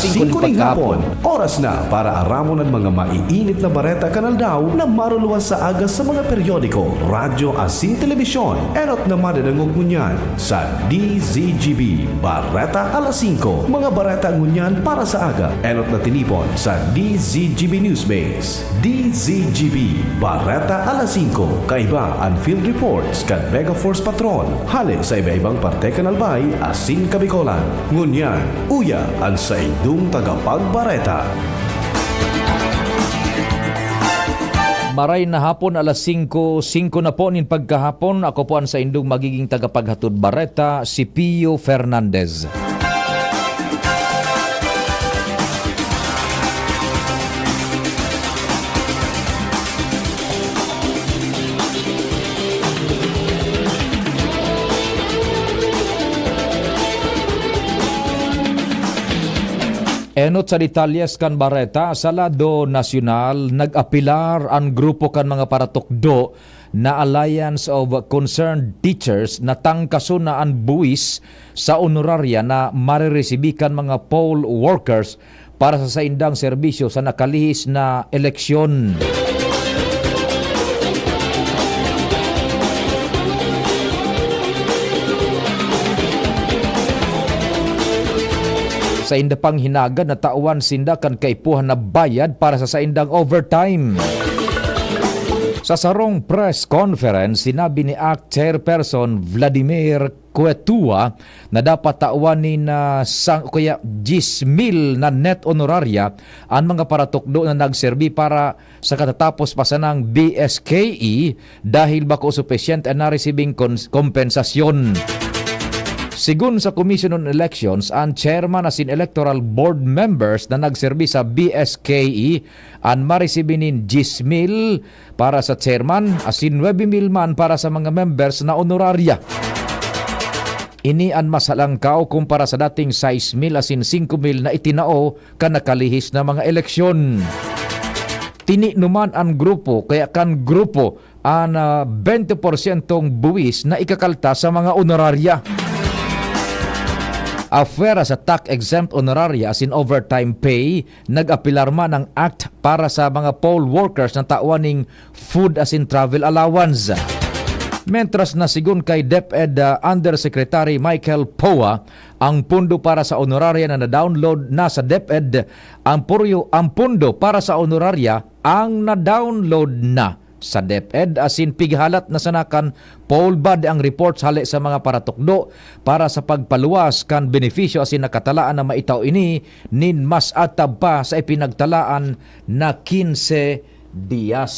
5 ng hapon. Oras na para aramon ang mga maiinit na bareta kanal daw na maruluwas sa agas sa mga periodiko, radyo asin telebisyon. Erot na madadangog ngunyan sa DZGB Bareta alas 5. Mga bareta ngunyan para sa aga. Erot na tinipon sa DZGB Newsbase. DZGB Bareta alas 5. Kaiba ang field reports kan Mega Force Patrol. Hali sa iba-ibang parte kanalbay asin Kabikolan. Ngunyan, uya ang sa idong tagapagbareta. Maray na hapon alas 5 na po nin pagkahapon. Ako po ang sa indong magiging tagapaghatod bareta, si Pio Fernandez. Enot sa detalyes kan bareta, sa lado nasyonal, nag-apilar ang grupo kan mga paratukdo na Alliance of Concerned Teachers na tangkaso na ang buwis sa honoraria na mariresibikan mga poll workers para sa saindang serbisyo sa nakalihis na eleksyon. Sa indapang hinagan na tauan sinda kan kaipuhan na bayad para sa saindang overtime. Sa sarong press conference, sinabi ni ACT Chairperson Vladimir Cuetua na dapat tauanin na kaya 10,000 na net honoraria ang mga paratukdo na nagserbi para sa katatapos pa sanang BSKE dahil bako sufficient na receiving kompensasyon. Sigun sa Commission on Elections, ang chairman asin electoral board members na nagserbi sa BSKE ang maresibinin 10,000 para sa chairman asin 9,000 man para sa mga members na honoraria. Ini ang masalangkaw kumpara sa dating 6,000 asin 5,000 na itinao kan nakalihis na mga eleksyon. Tini numan ang grupo kaya kan grupo ang 20% buwis na ikakalta sa mga honoraria. Afera sa tax-exempt honoraria as in overtime pay, nag-apilar man ang act para sa mga poll workers na tauaning food as in travel allowance. Mentras na sigun kay DepEd Undersecretary Michael Poa, ang pundo para sa honoraria na na-download na sa DepEd, ang pundo para sa honoraria ang na-download na sa DepEd asin pighalat na sanakan poll bad ang reports hali sa mga paratukdo para sa pagpaluwas kan benepisyo asin nakatalaan na maitaw ini nin mas atab pa sa ipinagtalaan na 15 dias.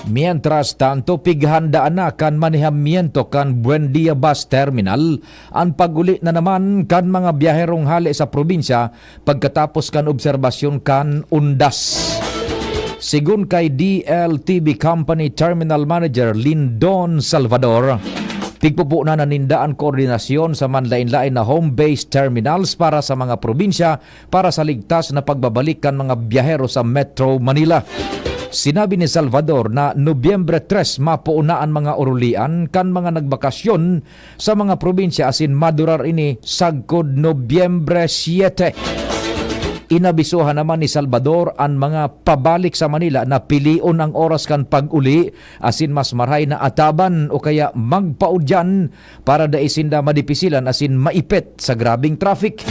Mientras tanto, pighandaan na kan manihamiento kan Buendia Bus Terminal ang paguli na naman kan mga biyaherong hali sa probinsya pagkatapos kan obserbasyon kan undas. Sigun kay DLTB Company Terminal Manager Lindon Salvador, tigpupo na nanindaan koordinasyon sa manlain-lain na home-based terminals para sa mga probinsya para sa ligtas na pagbabalik kan mga biyahero sa Metro Manila. Sinabi ni Salvador na Nobyembre 3 mapuunaan mga urulian kan mga nagbakasyon sa mga probinsya asin madurar ini sagkod Nobyembre 7. Inabisuhan naman ni Salvador ang mga pabalik sa Manila na pilion ang oras kan pag-uli asin mas maray na ataban o kaya magpaudyan para daisinda madipisilan asin maipit sa grabing traffic.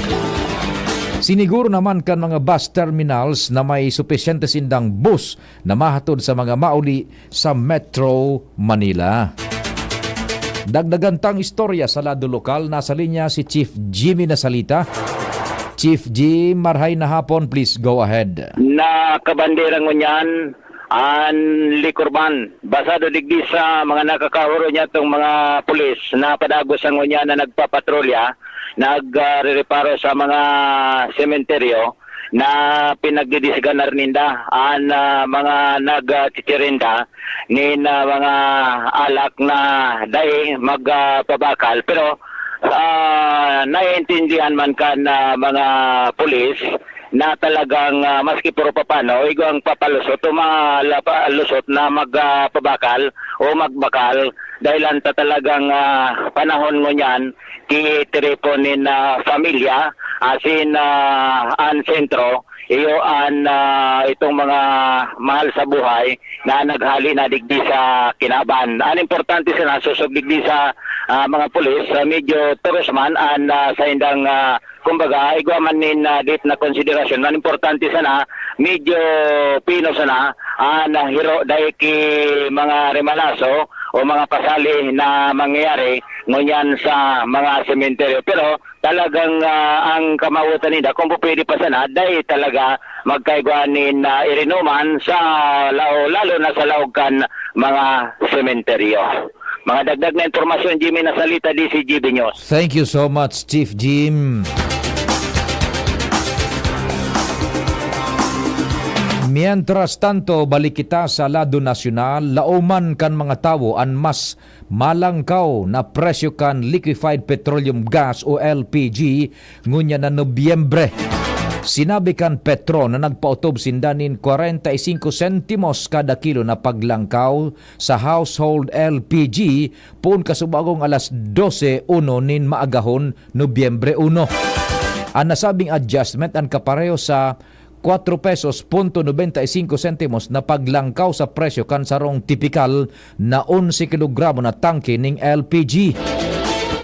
Siniguro naman kan mga bus terminals na may supisyente sindang bus na mahatod sa mga mauli sa Metro Manila. Dagdagan tang istorya sa lado lokal, nasa linya si Chief Jimmy Nasalita. Chief Jim, marhay na hapon, please go ahead. Na kabandera ngunyan an likurban basado digdi sa mga nakakahuro niya itong mga pulis na padagos ang ngunyan na nagpapatrolya, nagre-reparo sa mga sementeryo na pinagdidisiganar ninda ang mga nagtitirinda ni mga alak na dahil magpabakal. Pero naiintindihan man ka na mga pulis na talagang maski puro papano, igwang papalusot o lusot na magpabakal o magbakal dahilan ta talagang panahon mo niyan kitiriponin na pamilya asin an sentro iyo an itong mga mahal sa buhay na naghali na digdi sa kinaban. Ang importante sa nasusog digdi sa mga pulis, medyo terusman an sa indang kumbaga igwaman nin dit na konsiderasyon. Ang importante sana medyo pino sana na hiro dahil ki mga remalaso o mga pasali na mangyayari ngunyan sa mga sementeryo. Pero talagang ang kamawutan nila kung pwede pa sana dahil talaga magkaigwanin irinuman sa lalo na sa laogan mga sementeryo. Mga dagdag na informasyon, Jimmy, na salita di si GB News. Thank you so much, Chief Jim. Mientras tanto, balik kita sa lado nasyonal, lauman kan mga tao ang mas malangkaw na presyo kan liquefied petroleum gas o LPG ngunya na Nobyembre. Sinabi kan Petro na nagpautob sindanin 45 sentimos kada kilo na paglangkaw sa household LPG pun kasubagong alas 12:01 nin maagahon Nobyembre 1. Ang nasabing adjustment ang kapareho sa 4 pesos punto 95 sentimos na paglangkaw sa presyo kan sarong tipikal na 11 kilogramo na tangke ning LPG.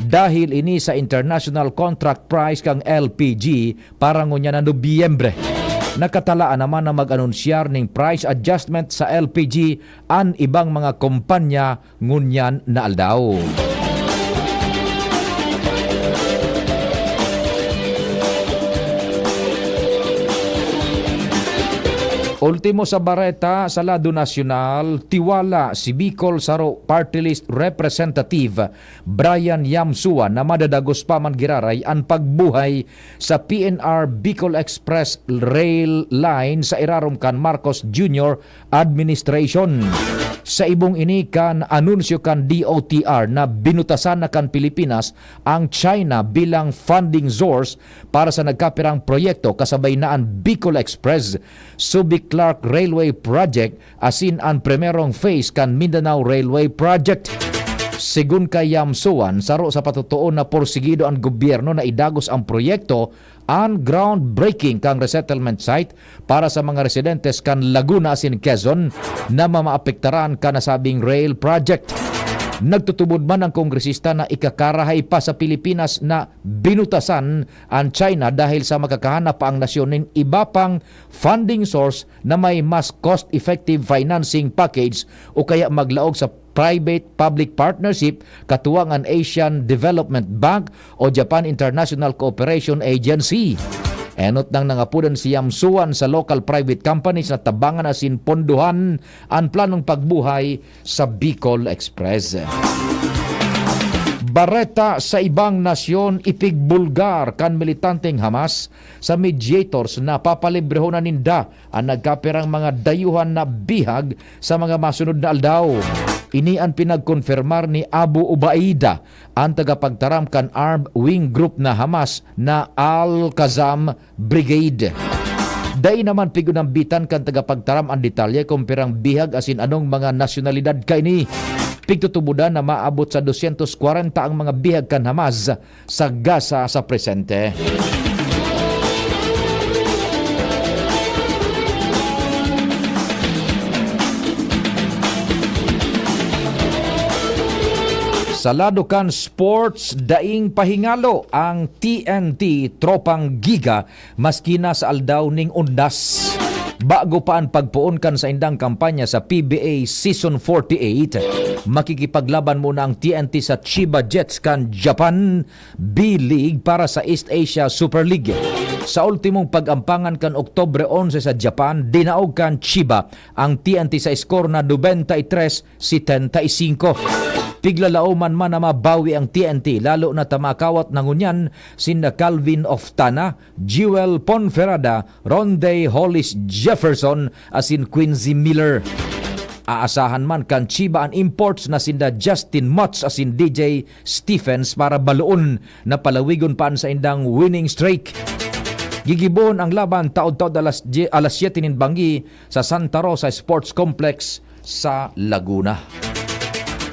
Dahil ini sa international contract price kang LPG para ngunya na Nobyembre. Nakatalaan naman na mag-anunsyar ning price adjustment sa LPG an ibang mga kumpanya ngunyan na aldaw. Ultimo sa bareta sa lado nasyonal, tiwala si Bicol Saro Party List Representative Brian Yamsua na madadagos pa man giraray ang pagbuhay sa PNR Bicol Express Rail Line sa irarom kan Marcos Jr. Administration. Sa ibong ini kan anunsyo kan DOTR na binutasan na kan Pilipinas ang China bilang funding source para sa nagkapirang proyekto kasabay na ang Bicol Express, Subic Clark Railway Project asin ang primerong phase kan Mindanao Railway Project. Sigun kay Yamsuan, saro sa patutuon na porsigido ang gobyerno na idagos ang proyekto ang groundbreaking kang resettlement site para sa mga residentes kan Laguna asin Quezon na mamaapektaran ka nasabing rail project. Nagtutubod man ang kongresista na ikakarahay pa sa Pilipinas na binutasan ang China dahil sa makakahanap pa ang nasyon ng iba pang funding source na may mas cost-effective financing package o kaya maglaog sa private-public partnership katuwang ang Asian Development Bank o Japan International Cooperation Agency. Enot nang nangapudan si Yamsuan sa local private companies na tabangan asin ponduhan ang planong pagbuhay sa Bicol Express. Bareta sa ibang nasyon ipigbulgar kan militanteng Hamas sa mediators na papalibrehon na ninda ang nagkapirang mga dayuhan na bihag sa mga masunod na aldaw. Ini ang pinagkonfirmar ni Abu Ubaida, ang tagapagtaram kan armed wing group na Hamas na Al-Qassam Brigade. Day naman pigunambitan kan tagapagtaram ang detalye kung pirang bihag asin anong mga nasyonalidad kaini. Pigtutubudan na maabot sa 240 ang mga bihag kan Hamas sa Gaza sa presente. Sa lado kan sports, daing pahingalo ang TNT Tropang Giga maskina sa aldaw ning undas. Bago pa ang pagpuon kan sa indang kampanya sa PBA Season 48, makikipaglaban muna ang TNT sa Chiba Jets kan Japan B-League para sa East Asia Super League. Sa ultimong pag-ampangan kan Oktubre 11 sa Japan, dinaog kan Chiba ang TNT sa skor na 93-75. Piglalauman man na mabawi ang TNT lalo na tamakawat ng unyan sina Calvin Oftana, Jewel Ponferrada, Ronde Hollis Jefferson asin Quincy Miller. Aasahan man kan Chiba ang imports na sinda Justin Mutz asin DJ Stephens para baluon na palawigon pa sa indang winning streak. Gigibon ang laban taod-taod alas 7 nin Banggi sa Santa Rosa Sports Complex sa Laguna.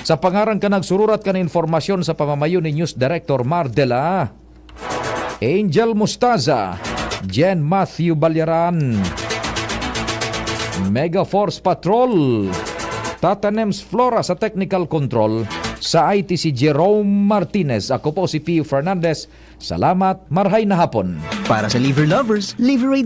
Sa pangarang ka nagsururat ka ng informasyon sa pamamayo ni News Director Mardela, Angel Mustaza, Jen Matthew Balyaran, Mega Force Patrol, Tata Nems Flora sa Technical Control, sa IT si Jerome Martinez. Ako po si Pio Fernandez. Salamat, marhay na hapon. Para sa liver lovers, Liverade